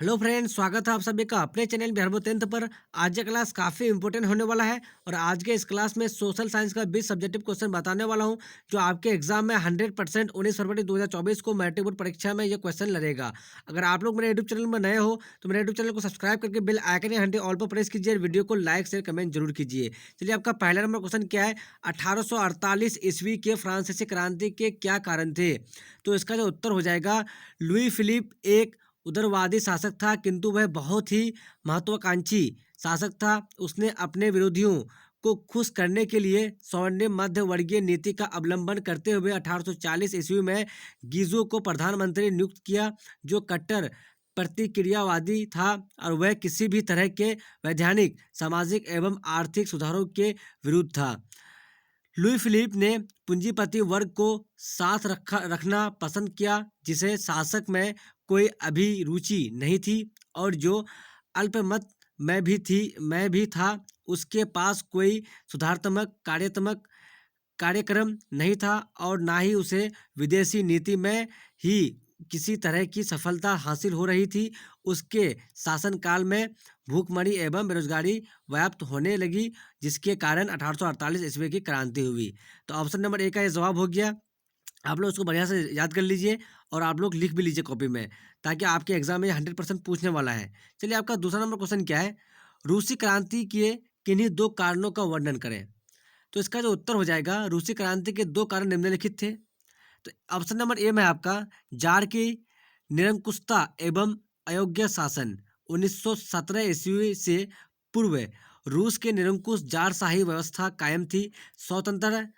Hello friends, स्वागत है आप सभी का अपने चैनल बिहार टेंथ पर। आज का क्लास काफ़ी इंपॉर्टेंट होने वाला है और आज के इस क्लास में सोशल साइंस का 20 सब्जेक्टिव क्वेश्चन बताने वाला हूं, जो आपके एग्जाम में 100% 19 फरवरी 2024 को मैट्रिक बोर्ड परीक्षा में ये क्वेश्चन लड़ेगा। अगर आप लोग मेरे यूट्यूब चैनल में नए हो तो मेरे यूट्यूब चैनल को सब्सक्राइब करके बेल आइकन या घंटे ऑल पर प्रेस कीजिए, वीडियो को लाइक शेयर कमेंट जरूर कीजिए। चलिए, आपका पहला नंबर क्वेश्चन क्या है? 1848 ईस्वी के फ्रांसीसी क्रांति के क्या कारण थे? तो इसका जो उत्तर हो जाएगा, लुई फिलिप एक उदारवादी शासक था, किंतु वह बहुत ही महत्वाकांक्षी शासक था। उसने अपने विरोधियों को खुश करने के लिए स्वर्णिम मध्य वर्गीय नीति का अवलंबन करते हुए 1840 ईस्वी में गीजो को प्रधानमंत्री नियुक्त किया, जो कट्टर प्रतिक्रियावादी था और वह किसी भी तरह के वैधानिक, सामाजिक एवं आर्थिक सुधारों के विरुद्ध था। लुई फिलिप ने पूंजीपति वर्ग को साथ रखना पसंद किया, जिसे शासक में कोई अभिरुचि नहीं थी और जो अल्पमत मैं भी था। उसके पास कोई सुधारात्मक कार्यक्रम नहीं था और ना ही उसे विदेशी नीति में ही किसी तरह की सफलता हासिल हो रही थी। उसके शासनकाल में भूखमरी एवं बेरोजगारी व्याप्त होने लगी, जिसके कारण 1848 ईस्वी की क्रांति हुई। तो ऑप्शन नंबर ए का ये जवाब हो गया। आप लोग उसको बढ़िया से याद कर लीजिए और आप लोग लिख भी लीजिए कॉपी में, ताकि आपके एग्जाम में 100% पूछने वाला है। चलिए, आपका दूसरा नंबर क्वेश्चन क्या है? रूसी क्रांति के किन्हीं दो कारणों का वर्णन करें। तो इसका जो उत्तर हो जाएगा, रूसी क्रांति के दो कारण निम्नलिखित थे। तो ऑप्शन नंबर ए में आपका जार की निरंकुशता एवं अयोग्य शासन। 1917 ईस्वी से पूर्व रूस के निरंकुश जारशाही व्यवस्था कायम थी। स्वतंत्र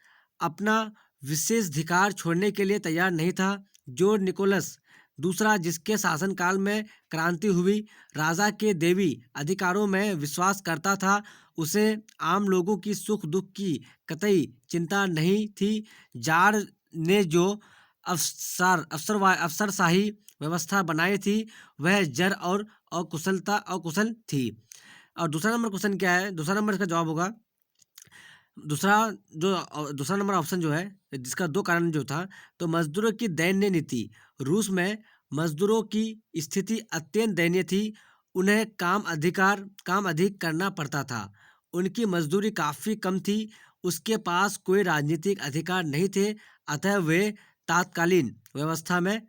अपना विशेषाधिकार छोड़ने के लिए तैयार नहीं था। जो निकोलस दूसरा, जिसके शासनकाल में क्रांति हुई, राजा के देवी अधिकारों में विश्वास करता था। उसे आम लोगों की सुख दुख की कतई चिंता नहीं थी। जार ने जो अफसरशाही व्यवस्था बनाई थी, वह जड़ और अकुशल थी। और दूसरा नंबर क्वेश्चन क्या है? दूसरा नंबर इसका जवाब होगा, दूसरा नंबर ऑप्शन जो है, जिसका दो कारण जो था, तो मजदूरों की दयनीय नीति। रूस में मजदूरों की स्थिति अत्यंत दयनीय थी। उन्हें काम अधिक करना पड़ता था। उनकी मजदूरी काफ़ी कम थी। उसके पास कोई राजनीतिक अधिकार नहीं थे, अतः वे तात्कालीन व्यवस्था में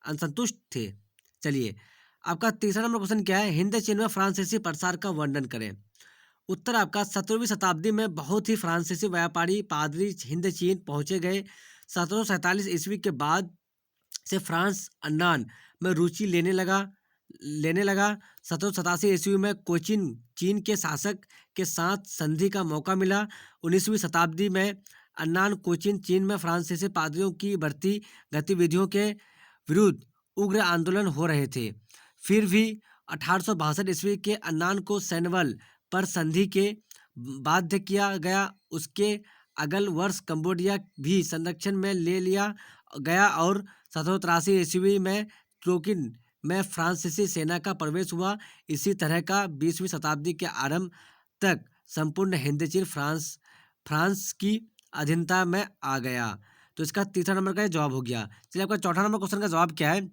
असंतुष्ट थे। चलिए, आपका तीसरा नंबर क्वेश्चन क्या है? हिंद चीन में फ्रांसीसी प्रसार का वर्णन करें। उत्तर आपका, 17वीं शताब्दी में बहुत ही फ्रांसीसी व्यापारी पादरी हिंद चीन पहुंचे गए। 1747 ईस्वी के बाद से फ्रांस अन्नान में रुचि लेने लगा। 1787 ईस्वी में कोचिन चीन के शासक के साथ संधि का मौका मिला। 19वीं शताब्दी में अन्नान कोचिन चीन में फ्रांसीसी पादरियों की बढ़ती गतिविधियों के विरुद्ध उग्र आंदोलन हो रहे थे। फिर भी 1862 ईस्वी के अन्नान को सैन्यबल पर संधि के बाध्य किया गया। उसके अगल वर्ष कंबोडिया भी संरक्षण में ले लिया गया और 1783 ईस्वी में ट्रोकिन में फ्रांसीसी सेना का प्रवेश हुआ। इसी तरह का 20वीं शताब्दी के आरंभ तक संपूर्ण हिंद चीन फ्रांस की अधीनता में आ गया। तो इसका तीसरा नंबर का जवाब हो गया। चलिए, आपका चौथा नंबर क्वेश्चन का जवाब क्या है?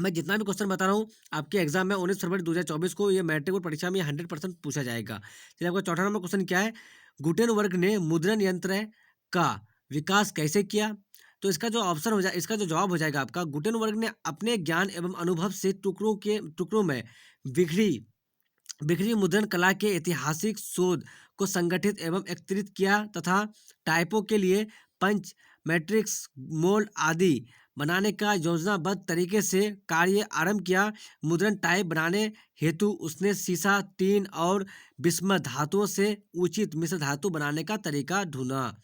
मैं जितना भी क्वेश्चन बता रहा हूँ, आपके एग्जाम में 19 फरवरी 2024 को ये मैट्रिक बोर्ड परीक्षा में 100% पूछा जाएगा। चलिए, आपका चौथा नंबर क्वेश्चन क्या है? गुटेनबर्ग ने मुद्रण यंत्र का विकास कैसे किया? तो इसका जो जवाब हो जाएगा आपका, गुटेनबर्ग ने अपने ज्ञान एवं अनुभव से टुकड़ों में बिखरी बिखरी मुद्रण कला के ऐतिहासिक शोध को संगठित एवं एकत्रित किया तथा टाइपों के लिए पंच, मैट्रिक्स, मोल्ड आदि बनाने का योजनाबद्ध तरीके से कार्य आरंभ किया। मुद्रण टाइप बनाने हेतु उसने सीसा, टीन और बिस्मथ धातुओं से उचित मिश्र धातु बनाने का तरीका ढूंढा।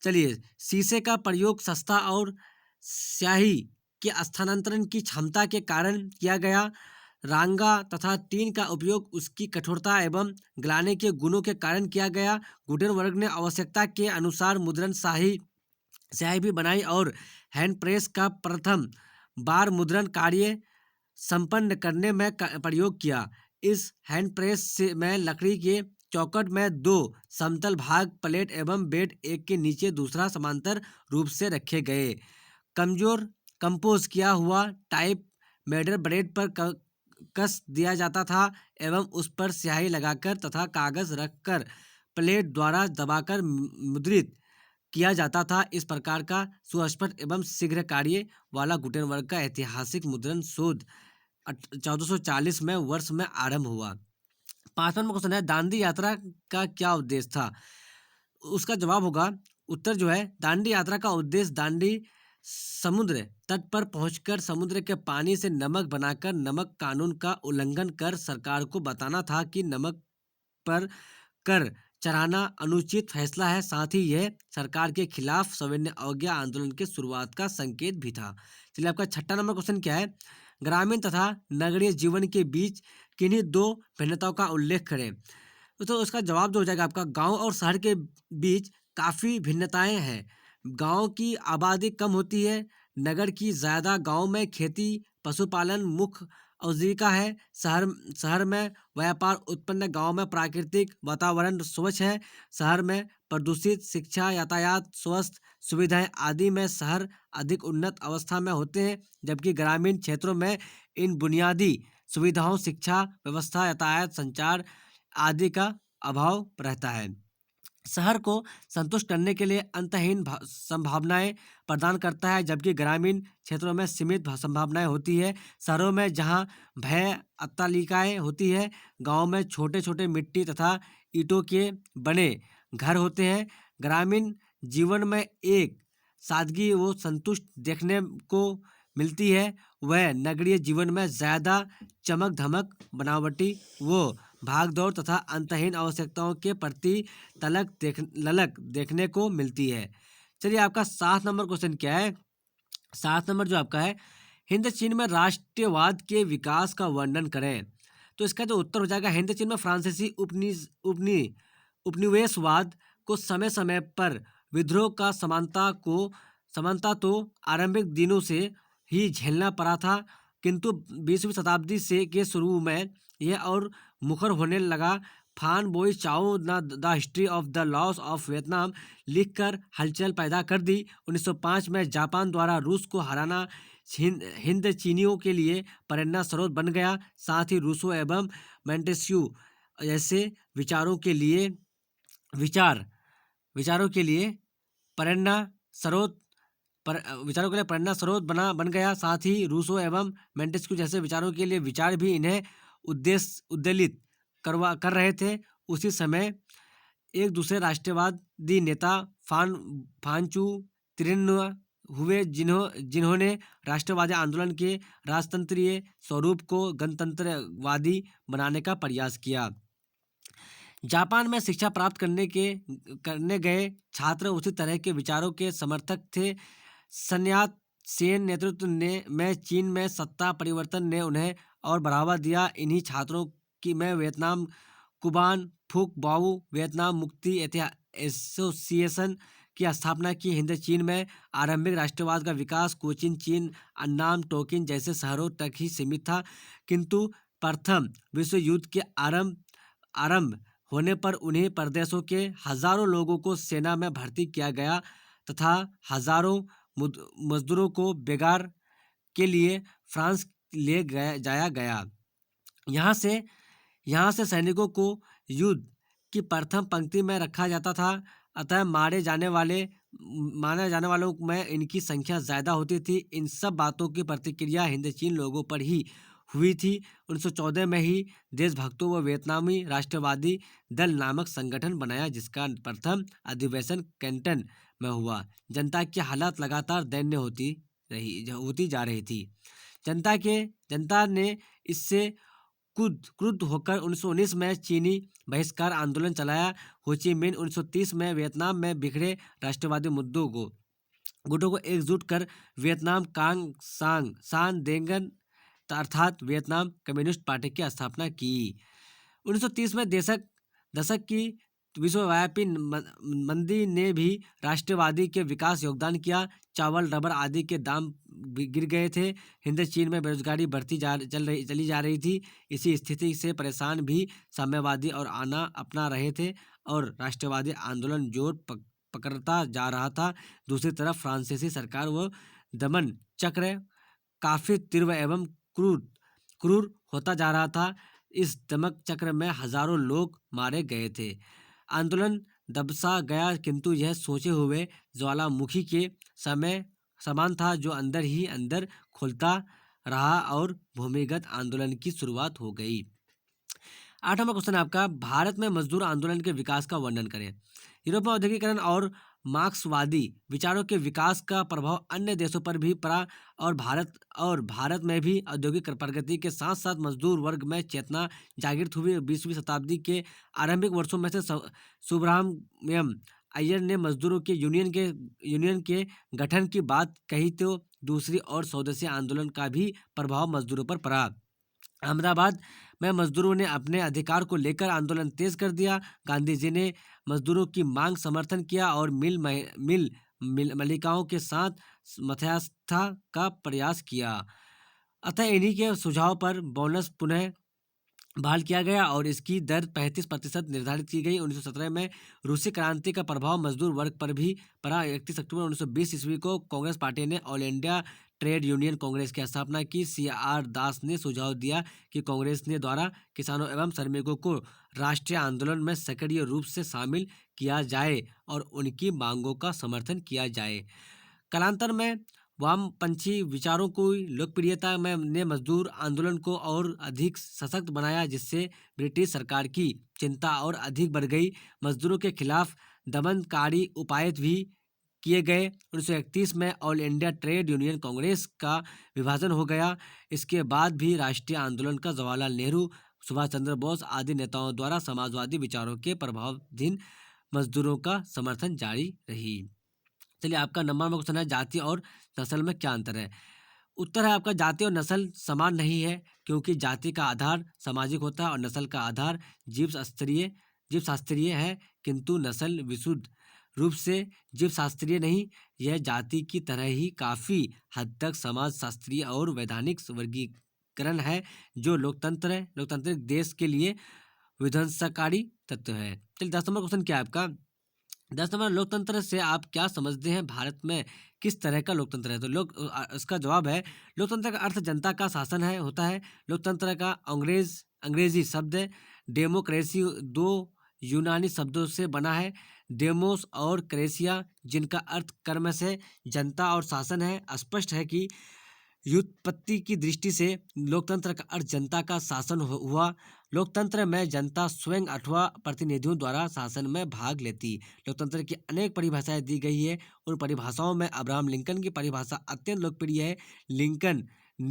चलिए, शीशे का प्रयोग सस्ता और स्याही के स्थानांतरण की क्षमता के कारण किया गया। रांगा तथा टीन का उपयोग उसकी कठोरता एवं गलाने के गुणों के कारण किया गया। गुटेनबर्ग ने आवश्यकता के अनुसार मुद्रण स्याही भी बनाई और हैंड प्रेस का प्रथम बार मुद्रण कार्य संपन्न करने में प्रयोग किया। इस हैंड प्रेस से में लकड़ी के चौखट में दो समतल भाग प्लेट एवं बेड, एक के नीचे दूसरा समांतर रूप से रखे गए। कमजोर कंपोज किया हुआ टाइप मेडर ब्रेड पर कस दिया जाता था एवं उस पर स्याही लगाकर तथा कागज रखकर प्लेट द्वारा दबाकर मुद्रित किया जाता था। इस प्रकार का सुस्पष्ट एवं शीघ्र कार्य वाला गुटेनबर्ग का ऐतिहासिक मुद्रण शोध 1440 में वर्ष में आरंभ हुआ। 5वां नंबर क्वेश्चन है, दांडी यात्रा का क्या उद्देश्य था? उसका जवाब होगा, उत्तर जो है, दांडी यात्रा का उद्देश्य दांडी समुद्र तट पर पहुंचकर समुद्र के पानी से नमक बनाकर नमक कानून का उल्लंघन कर सरकार को बताना था कि नमक पर कर चढ़ाना अनुचित फैसला है। साथ ही यह सरकार के खिलाफ सविनय अवज्ञा आंदोलन के शुरुआत का संकेत भी था। चलिए, आपका 6वां नंबर क्वेश्चन क्या है? ग्रामीण तथा नगरीय जीवन के बीच किन्हीं दो भिन्नताओं का उल्लेख करें। तो उसका जवाब जो हो जाएगा आपका, गांव और शहर के बीच काफ़ी भिन्नताएं हैं। गांव की आबादी कम होती है, नगर की ज़्यादा। गांव में खेती पशुपालन मुख्य आजीविका है। शहर शहर में व्यापार उत्पन्न। गांव में प्राकृतिक वातावरण स्वच्छ है। शहर में प्रदूषित। शिक्षा यातायात स्वास्थ्य सुविधाएं आदि में शहर अधिक उन्नत अवस्था में होते हैं, जबकि ग्रामीण क्षेत्रों में इन बुनियादी सुविधाओं शिक्षा व्यवस्था यातायात संचार आदि का अभाव रहता है। शहर को संतुष्ट करने के लिए अंतहीन संभावनाएं प्रदान करता है, जबकि ग्रामीण क्षेत्रों में सीमित संभावनाएं होती है। शहरों में जहां भय अट्टालिकाएं होती है, गांव में छोटे छोटे मिट्टी तथा ईंटों के बने घर होते हैं। ग्रामीण जीवन में एक सादगी वो संतुष्ट देखने को मिलती है, वह नगरीय जीवन में ज़्यादा चमक धमक बनावटी वो भाग दौड़ तथा अंतहीन आवश्यकताओं के प्रति ललक देखने को मिलती है। चलिए, आपका 7 नंबर क्वेश्चन क्या है? 7 नंबर जो आपका है, हिंद चीन में राष्ट्रवाद के विकास का वर्णन करें। तो इसका जो उत्तर हो जाएगा, हिंद चीन में फ्रांसीसी उपनिवेशवाद को समय समय पर विद्रोह का समानता तो आरंभिक दिनों से ही झेलना पड़ा था, किंतु 20वीं शताब्दी से के शुरू में यह और मुखर होने लगा। फान बोई चाओ the history of the loss of Vietnam लिखकर हलचल पैदा कर दी। 1905 में जापान द्वारा रूस को हराना हिंद चीनियों के लिए प्रेरणा स्रोत बन गया। साथ ही रूसो एवं मोंटेस्क्यू जैसे विचारों के लिए प्रेरणा स्रोत बन गया। साथ ही रूसो एवं मोंटेस्क्यू जैसे विचारों के लिए विचार भी इन्हें उद्दलित कर रहे थे। उसी समय एक दूसरे राष्ट्रवादी नेता फांचू तिरन्नुआ हुए, जिन्होंने राष्ट्रवादी आंदोलन के राजतंत्रीय स्वरूप को गणतंत्रवादी बनाने का प्रयास किया। जापान में शिक्षा प्राप्त करने गए छात्र उसी तरह के विचारों के समर्थक थे। सन्यात सेन नेतृत्व में चीन में सत्ता परिवर्तन ने उन्हें और बढ़ावा दिया। इन्हीं छात्रों की में वियतनाम कुबान फुक बाऊ वियतनाम मुक्ति एसोसिएशन की स्थापना की। हिंद चीन में आरंभिक राष्ट्रवाद का विकास कोचिन चीन अन्नाम टोकिन जैसे शहरों तक ही सीमित था, किंतु प्रथम विश्व युद्ध के आरंभ होने पर उन्हीं प्रदेशों के हजारों लोगों को सेना में भर्ती किया गया तथा हजारों मजदूरों को बेगार के लिए फ्रांस जाया गया। यहाँ से सैनिकों को युद्ध की प्रथम पंक्ति में रखा जाता था, अतः माने जाने वालों में इनकी संख्या ज़्यादा होती थी। इन सब बातों की प्रतिक्रिया हिंद चीन लोगों पर ही हुई थी। 1914 में ही देशभक्तों व वियतनामी राष्ट्रवादी दल नामक संगठन बनाया, जिसका प्रथम अधिवेशन कैंटन में हुआ। जनता की हालत लगातार दयनीय होती जा रही थी। जनता ने इससे क्रुद्ध होकर 1919 में चीनी बहिष्कार आंदोलन चलाया। हो ची मिन 1930 में वियतनाम में बिखरे राष्ट्रवादी गुटों को एकजुट कर वियतनाम कांग सान देंगन अर्थात वियतनाम कम्युनिस्ट पार्टी की स्थापना की। 1930 में दशक की विश्वव्यापी मंदी ने भी राष्ट्रवादी के विकास योगदान किया। चावल रबर आदि के दाम गिर गए थे। हिंद चीन में बेरोजगारी बढ़ती चली जा रही थी। इसी स्थिति से परेशान भी साम्यवादी और अपना रहे थे और राष्ट्रवादी आंदोलन जोर पकड़ता जा रहा था। दूसरी तरफ फ्रांसीसी सरकार व दमन चक्र काफ़ी तीव्र एवं क्रूर क्रूर होता जा रहा था। इस दमक चक्र में हजारों लोग मारे गए थे। आंदोलन दबसा गया, किंतु यह सोचे हुए ज्वालामुखी के समय समान था, जो अंदर ही अंदर खुलता रहा और भूमिगत आंदोलन की शुरुआत हो गई। 8वां क्वेश्चन है आपका, भारत में मजदूर आंदोलन के विकास का वर्णन करें। यूरोप में औद्योगिकरण और मार्क्सवादी विचारों के विकास का प्रभाव अन्य देशों पर भी पड़ा और भारत में भी औद्योगिक प्रगति के साथ साथ मजदूर वर्ग में चेतना जागृत हुई। 20वीं शताब्दी के आरंभिक वर्षों में से सुब्रमण्यम अय्यर ने मजदूरों के यूनियन के गठन की बात कही, तो दूसरी ओर स्वदेशी आंदोलन का भी प्रभाव मजदूरों पर पड़ा। अहमदाबाद में मजदूरों ने अपने अधिकार को लेकर आंदोलन तेज कर दिया। गांधी जी ने मजदूरों की मांग समर्थन किया और मिल मालिकाओं के साथ मध्यस्थता का प्रयास किया। अतः इन्हीं के सुझाव पर बोनस पुनः बहाल किया गया और इसकी दर 35% निर्धारित की गई। 1917 में रूसी क्रांति का प्रभाव मजदूर वर्ग पर भी पड़ा। 31 अक्टूबर 1920 ईस्वी को कांग्रेस पार्टी ने all India trade union Congress की स्थापना की। CR दास ने सुझाव दिया कि कांग्रेस ने द्वारा किसानों एवं श्रमिकों को राष्ट्रीय आंदोलन में सक्रिय रूप से शामिल किया जाए और उनकी मांगों का समर्थन किया जाए। कालांतर में वामपंथी विचारों की लोकप्रियता में ने मजदूर आंदोलन को और अधिक सशक्त बनाया, जिससे ब्रिटिश सरकार की चिंता और अधिक बढ़ गई। मजदूरों के खिलाफ दमनकारी उपाय भी किए गए। 1931 में all India trade union Congress का विभाजन हो गया। इसके बाद भी राष्ट्रीय आंदोलन का जवाहरलाल नेहरू, सुभाष चंद्र बोस आदि नेताओं द्वारा समाजवादी विचारों के प्रभावाधीन मजदूरों का समर्थन जारी रही। चलिए, आपका नंबर में क्वेश्चन है, जाति और नस्ल में क्या अंतर है। उत्तर है आपका, जाति और नस्ल समान नहीं है, क्योंकि जाति का आधार सामाजिक होता है और नस्ल का आधार जीव शास्त्रीय है, किंतु नस्ल विशुद्ध रूप से जीव शास्त्रीय नहीं। यह जाति की तरह ही काफी हद तक समाज शास्त्रीय और वैधानिक वर्गीकरण है, जो लोकतांत्रिक देश के लिए विध्वंसकारी तत्व है। चलिए, 10 नंबर क्वेश्चन क्या है आपका। 10 नंबर, लोकतंत्र से आप क्या समझते हैं, भारत में किस तरह का लोकतंत्र है। तो इसका जवाब है, लोकतंत्र का अर्थ जनता का शासन है होता है। लोकतंत्र का अंग्रेजी शब्द है डेमोक्रेसी, दो यूनानी शब्दों से बना है, डेमोस और क्रेसिया, जिनका अर्थ कर्म से जनता और शासन है। स्पष्ट है कि व्युत्पत्ति की दृष्टि से लोकतंत्र का अर्थ जनता का शासन हुआ। लोकतंत्र में जनता स्वयं अथवा प्रतिनिधियों द्वारा शासन में भाग लेती। लोकतंत्र की अनेक परिभाषाएं दी गई है। उन परिभाषाओं में अब्राहम लिंकन की परिभाषा अत्यंत लोकप्रिय है। लिंकन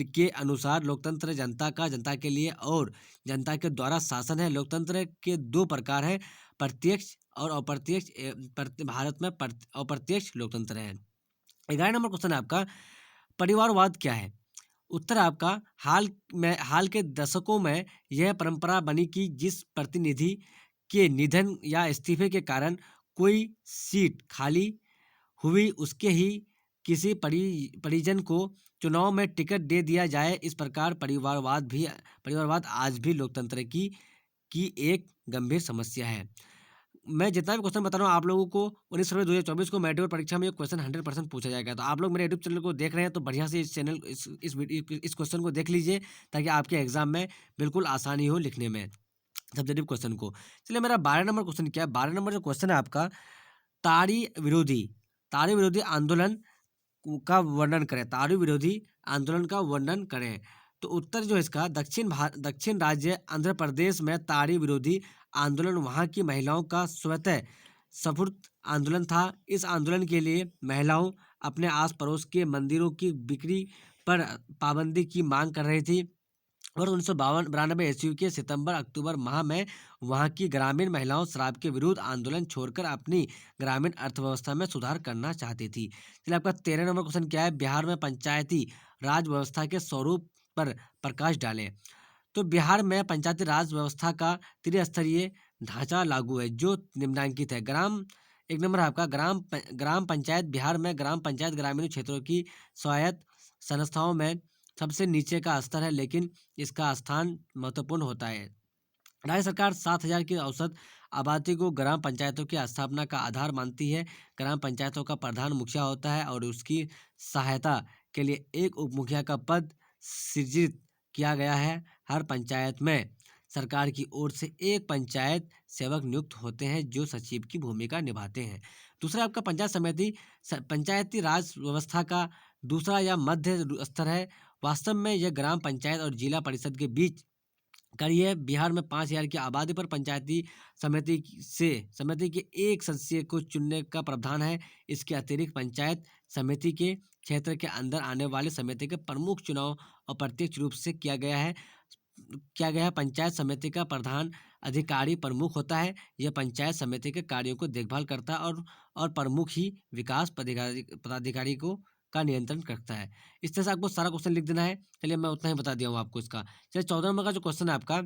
के अनुसार लोकतंत्र जनता के लिए और जनता के द्वारा शासन है। लोकतंत्र के दो प्रकार हैं, प्रत्यक्ष और अप्रत्यक्ष। भारत में अप्रत्यक्ष लोकतंत्र है। 11 नंबर क्वेश्चन है आपका, परिवारवाद क्या है। उत्तर आपका, हाल के दशकों में यह परंपरा बनी कि जिस प्रतिनिधि के निधन या इस्तीफे के कारण कोई सीट खाली हुई, उसके ही किसी परिजन को चुनाव में टिकट दे दिया जाए। इस प्रकार परिवारवाद आज भी लोकतंत्र की एक गंभीर समस्या है। मैं जितना भी क्वेश्चन बता रहा हूँ आप लोगों को, 19 फरवरी 2024 को मेडिकल परीक्षा में ये क्वेश्चन 100% पूछा जाएगा। तो आप लोग मेरे यूट्यूब चैनल को देख रहे हैं तो बढ़िया से इस क्वेश्चन को देख लीजिए, ताकि आपके एग्जाम में बिल्कुल आसानी हो लिखने में सब्जेक्टिव क्वेश्चन को। चलिए, मेरा 12 नंबर क्वेश्चन क्या है। 12 नंबर जो क्वेश्चन है आपका, ताड़ी विरोधी आंदोलन का वर्णन करें। ताड़ी विरोधी आंदोलन का वर्णन करें। तो उत्तर जो इसका, दक्षिण राज्य आंध्र प्रदेश में ताड़ी विरोधी आंदोलन वहां की महिलाओं का स्वतः स्फूर्त आंदोलन था। इस आंदोलन के लिए महिलाओं अपने आस पड़ोस के मंदिरों की बिक्री पर पाबंदी की मांग कर रही थी और 1992 ईस्वी के सितंबर अक्टूबर माह में वहां की ग्रामीण महिलाओं शराब के विरुद्ध आंदोलन छोड़कर अपनी ग्रामीण अर्थव्यवस्था में सुधार करना चाहती थी। चलिए, आपका 13 नंबर क्वेश्चन क्या है। बिहार में पंचायती राज व्यवस्था के स्वरूप पर प्रकाश डालें। तो बिहार में पंचायती राज व्यवस्था का त्रिस्तरीय ढांचा लागू है, जो निम्नलिखित है। एक नंबर है आपका, ग्राम पंचायत। बिहार में ग्राम पंचायत ग्रामीण क्षेत्रों की स्वायत्त संस्थाओं में सबसे नीचे का स्तर है, लेकिन इसका स्थान महत्वपूर्ण होता है। राज्य सरकार 7,000 की औसत आबादी को ग्राम पंचायतों की स्थापना का आधार मानती है। ग्राम पंचायतों का प्रधान मुखिया होता है और उसकी सहायता के लिए एक उप मुखिया का पद सृजित किया गया है। हर पंचायत में सरकार की ओर से एक पंचायत सेवक नियुक्त होते हैं जो सचिव की भूमिका निभाते हैं। दूसरा आपका पंचायत समिति पंचायती राज व्यवस्था का दूसरा या मध्य स्तर है। वास्तव में यह ग्राम पंचायत और जिला परिषद के बीच करिए। बिहार में 5,000 की आबादी पर पंचायती समिति के एक सदस्य को चुनने का प्रावधान है। इसके अतिरिक्त पंचायत समिति के क्षेत्र के अंदर आने वाले समिति के प्रमुख चुनाव अप्रत्यक्ष रूप से किया गया है। पंचायत समिति का प्रधान अधिकारी प्रमुख होता है। यह पंचायत समिति के कार्यों को देखभाल करता है और प्रमुख ही विकास पदाधिकारी को का नियंत्रण करता है। इस तरह से आपको सारा क्वेश्चन लिख देना है। चलिए मैं उतना ही बता दिया हूँ आपको इसका। चलिए 14 नंबर का जो क्वेश्चन है आपका,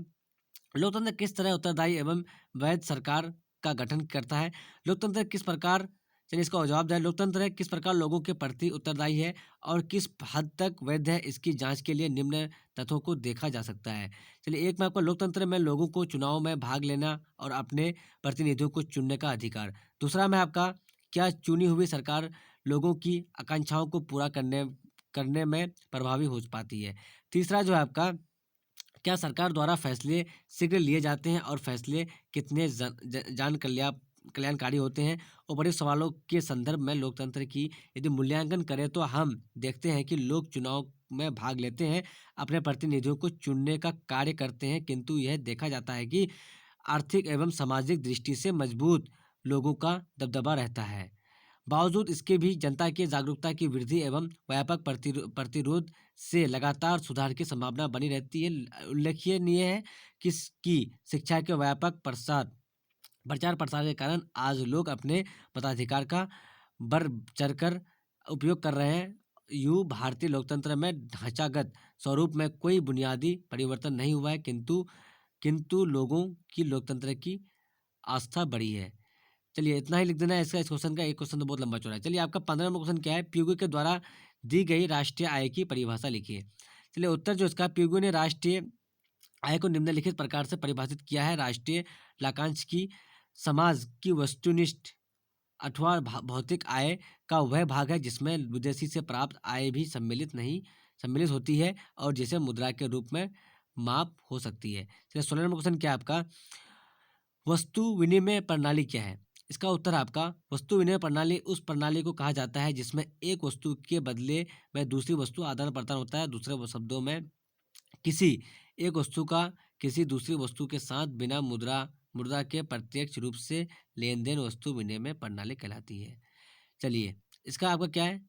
लोकतंत्र किस तरह उत्तरदायी एवं वैध सरकार का गठन करता है। लोकतंत्र किस प्रकार, चलिए इसका जवाब दिया, लोकतंत्र किस प्रकार लोगों के प्रति उत्तरदायी है और किस हद तक वैध है, इसकी जांच के लिए निम्न तथ्यों को देखा जा सकता है। चलिए एक में आपका लोकतंत्र में लोगों को चुनाव में भाग लेना और अपने प्रतिनिधियों को चुनने का अधिकार। दूसरा में आपका, क्या चुनी हुई सरकार लोगों की आकांक्षाओं को पूरा करने में प्रभावी हो पाती है। तीसरा जो है आपका, क्या सरकार द्वारा फैसले शीघ्र लिए जाते हैं और फैसले कितने कल्याणकारी होते हैं। ऊपरी सवालों के संदर्भ में लोकतंत्र की यदि मूल्यांकन करें तो हम देखते हैं कि लोग चुनाव में भाग लेते हैं, अपने प्रतिनिधियों को चुनने का कार्य करते हैं, किंतु यह देखा जाता है कि आर्थिक एवं सामाजिक दृष्टि से मजबूत लोगों का दबदबा रहता है। बावजूद इसके भी जनता की जागरूकता की वृद्धि एवं व्यापक प्रतिरोध से लगातार सुधार की संभावना बनी रहती है। उल्लेखनीय है कि शिक्षा के व्यापक प्रचार प्रसार के कारण आज लोग अपने मताधिकार का बढ़ चढ़कर उपयोग कर रहे हैं। यूँ भारतीय लोकतंत्र में ढांचागत स्वरूप में कोई बुनियादी परिवर्तन नहीं हुआ है, किंतु लोगों की लोकतंत्र की आस्था बढ़ी है। चलिए इतना ही लिख देना है इसका। इस क्वेश्चन का एक क्वेश्चन तो बहुत लंबा चौड़ा है। चलिए आपका 15 नंबर क्वेश्चन क्या है, पीयूष के द्वारा दी गई राष्ट्रीय आय की परिभाषा लिखिए। चलिए उत्तर जो इसका, पीयूष ने राष्ट्रीय आय को निम्नलिखित प्रकार से परिभाषित किया है। राष्ट्रीय लाभांश की समाज की वस्तुनिष्ठ अथवा भौतिक आय का वह भाग है जिसमें विदेशी से प्राप्त आय भी सम्मिलित होती है और जिसे मुद्रा के रूप में माप हो सकती है। चलिए 16 नंबर क्वेश्चन क्या है आपका, वस्तु विनिमय प्रणाली क्या है। इसका उत्तर आपका, वस्तु विनिमय प्रणाली उस प्रणाली को कहा जाता है जिसमें एक वस्तु के बदले में दूसरी वस्तु आदान प्रदान होता है। दूसरे शब्दों में, किसी एक वस्तु का किसी दूसरी वस्तु के साथ बिना मुद्रा के प्रत्यक्ष रूप से लेन देन वस्तु विनिमय प्रणाली कहलाती है। चलिए इसका आपका क्या है,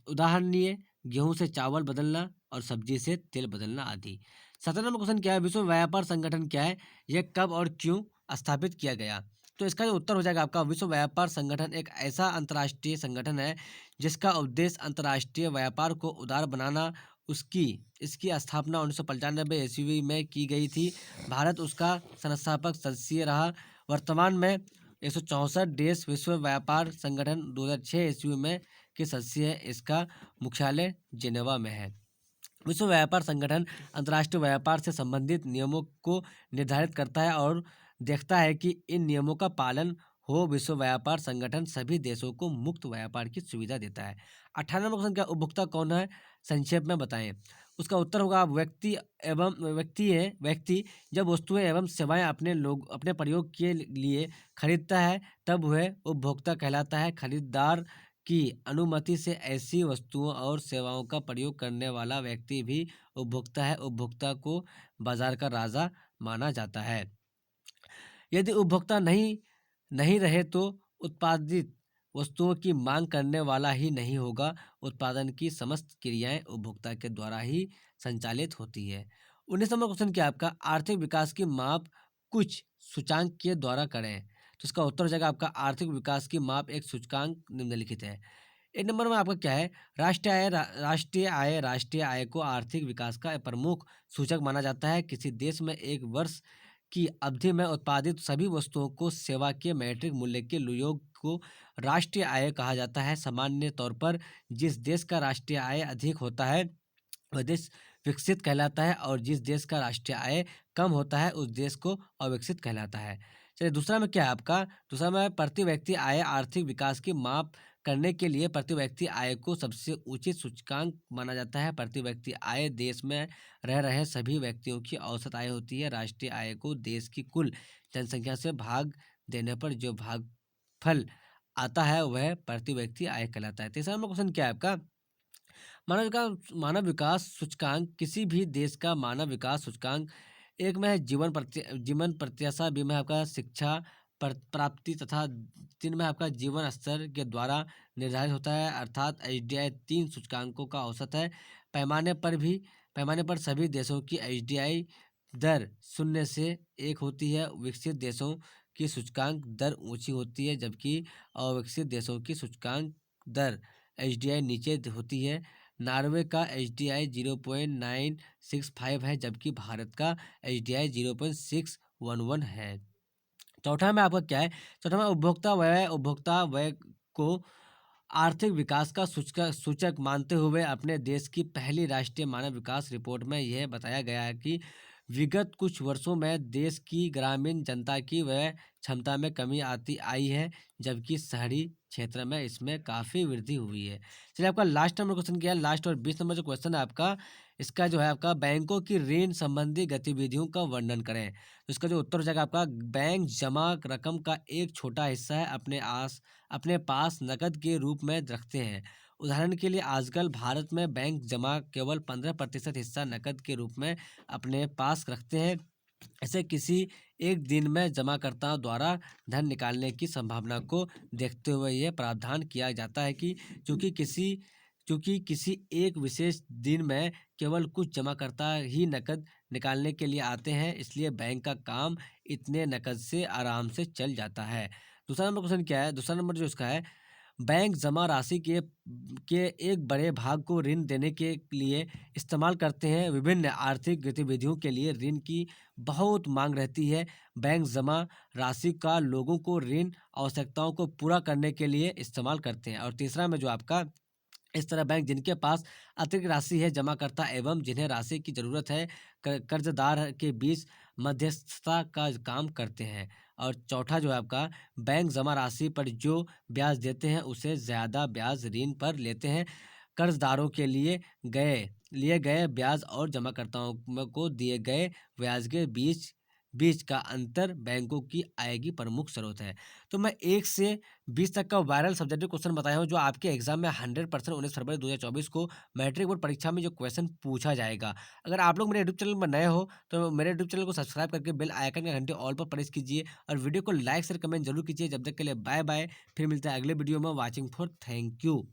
उदाहरण लिए गेहूं से चावल बदलना और सब्जी से तेल बदलना आदि। 17 नंबर क्वेश्चन क्या है, विश्व व्यापार संगठन क्या है, यह कब और क्यों स्थापित किया गया। तो इसका जो उत्तर हो जाएगा आपका, विश्व व्यापार संगठन एक ऐसा अंतर्राष्ट्रीय संगठन है जिसका उद्देश्य अंतर्राष्ट्रीय व्यापार को उदार बनाना। इसकी स्थापना 1995 ईस्वी में की गई थी। भारत उसका संस्थापक सदस्य रहा। वर्तमान में 164 देश विश्व व्यापार संगठन 2006 ईस्वी में के सदस्य है। इसका मुख्यालय जेनेवा में है। विश्व व्यापार संगठन अंतर्राष्ट्रीय व्यापार से संबंधित नियमों को निर्धारित करता है और देखता है कि इन नियमों का पालन हो। विश्व व्यापार संगठन सभी देशों को मुक्त व्यापार की सुविधा देता है। 18 नंबर क्वेश्चन क्या, उपभोक्ता कौन है, संक्षेप में बताएं। उसका उत्तर होगा, व्यक्ति जब वस्तुएं एवं सेवाएं अपने प्रयोग के लिए खरीदता है तब वह उपभोक्ता कहलाता है। खरीदार की अनुमति से ऐसी वस्तुओं और सेवाओं का प्रयोग करने वाला व्यक्ति भी उपभोक्ता है। उपभोक्ता को बाजार का राजा माना जाता है। यदि उपभोक्ता नहीं रहे तो उत्पादित वस्तुओं की मांग करने वाला ही नहीं होगा। उत्पादन की समस्त क्रियाएं उपभोक्ता के द्वारा ही संचालित होती है। 19 नंबर क्वेश्चन क्या आपका, आर्थिक विकास की माप कुछ सूचांक के द्वारा करें। तो इसका उत्तर हो जाएगा आपका, आर्थिक विकास की माप एक सूचकांक निम्नलिखित है। 1 नंबर में आपका क्या है, राष्ट्रीय आय को आर्थिक विकास का प्रमुख सूचक माना जाता है। किसी देश में एक वर्ष की अवधि में उत्पादित सभी वस्तुओं को सेवा के मैट्रिक मूल्य के योग को राष्ट्रीय आय कहा जाता है। सामान्य तौर पर जिस देश का राष्ट्रीय आय अधिक होता है वह देश विकसित कहलाता है और जिस देश का राष्ट्रीय आय कम होता है उस देश को अविकसित कहलाता है। चलिए दूसरा में क्या है आपका, दूसरा में प्रति व्यक्ति आय आर्थिक विकास की माप करने के लिए प्रति व्यक्ति आय को सबसे उचित सूचकांक माना जाता है। प्रति व्यक्ति आय देश में रह रहे सभी व्यक्तियों की औसत आय होती है। राष्ट्रीय आय को देश की कुल जनसंख्या से भाग देने पर जो भागफल आता है वह प्रति व्यक्ति आय कहलाता है। तीसरा नंबर क्वेश्चन क्या है आपका? मानव विकास सूचकांक किसी भी देश का मानव विकास सूचकांक एक में है जीवन प्रत्याशा, बी में आपका शिक्षा प्राप्ति तथा तीन में आपका जीवन स्तर के द्वारा निर्धारित होता है। अर्थात एचडीआई तीन सूचकांकों का औसत है। पैमाने पर सभी देशों की एचडीआई दर 0 से 1 होती है। विकसित देशों की सूचकांक दर ऊंची होती है, जबकि अविकसित देशों की सूचकांक दर एचडीआई नीचे होती है। नॉर्वे का एचडीआई 0.965 है, जबकि भारत का एचडीआई 0.611 है। चौथा में आपका क्या है? चौथा में उपभोक्ता व्यय को आर्थिक विकास का सूचक मानते हुए अपने देश की पहली राष्ट्रीय मानव विकास रिपोर्ट में यह बताया गया है कि विगत कुछ वर्षों में देश की ग्रामीण जनता की व्यय क्षमता में कमी आई है, जबकि शहरी क्षेत्र में इसमें काफ़ी वृद्धि हुई है। चलिए आपका लास्ट नंबर क्वेश्चन क्या है? लास्ट और 20 नंबर जो क्वेश्चन है आपका, इसका जो है आपका बैंकों की ऋण संबंधी गतिविधियों का वर्णन करें। तो इसका जो उत्तर हो जाएगा आपका, बैंक जमा रकम का एक छोटा हिस्सा है अपने पास नकद के रूप में रखते हैं। उदाहरण के लिए आजकल भारत में बैंक जमा केवल 15% हिस्सा नकद के रूप में अपने पास रखते हैं। ऐसे किसी एक दिन में जमाकर्ताओं द्वारा धन निकालने की संभावना को देखते हुए यह प्रावधान किया जाता है कि चूंकि किसी एक विशेष दिन में केवल कुछ जमाकर्ता ही नकद निकालने के लिए आते हैं, इसलिए बैंक का काम इतने नकद से आराम से चल जाता है। दूसरा नंबर क्वेश्चन क्या है? दूसरा नंबर जो इसका है, बैंक जमा राशि के एक बड़े भाग को ऋण देने के लिए इस्तेमाल करते हैं। विभिन्न आर्थिक गतिविधियों के लिए ऋण की बहुत मांग रहती है। बैंक जमा राशि का लोगों को ऋण आवश्यकताओं को पूरा करने के लिए इस्तेमाल करते हैं। और तीसरा में जो आपका, इस तरह बैंक जिनके पास अतिरिक्त राशि है, जमाकर्ता एवं जिन्हें राशि की जरूरत है, कर्जदार के बीच मध्यस्थता का काम करते हैं। और चौथा जो है आपका, बैंक जमा राशि पर जो ब्याज देते हैं उसे ज़्यादा ब्याज ऋण पर लेते हैं। कर्जदारों के लिए गए ब्याज और जमाकर्ताओं को दिए गए ब्याज के बीच बीच का अंतर बैंकों की आय की प्रमुख स्रोत है। तो मैं 1 से 20 तक का वायरल सब्जेक्टिव क्वेश्चन बताया हूँ, जो आपके एग्जाम में 100% 19 फरवरी 2024 को मैट्रिक बोर्ड परीक्षा में जो क्वेश्चन पूछा जाएगा। अगर आप लोग मेरे यूट्यूब चैनल पर नए हो तो मेरे यूट्यूब चैनल को सब्सक्राइब करके बेल आइकन का घंटे ऑल पर प्रेस कीजिए और वीडियो को लाइक शेयर कमेंट जरूर कीजिए। जब तक के लिए बाय बाय, फिर मिलते हैं अगले वीडियो में। Watching for thank you.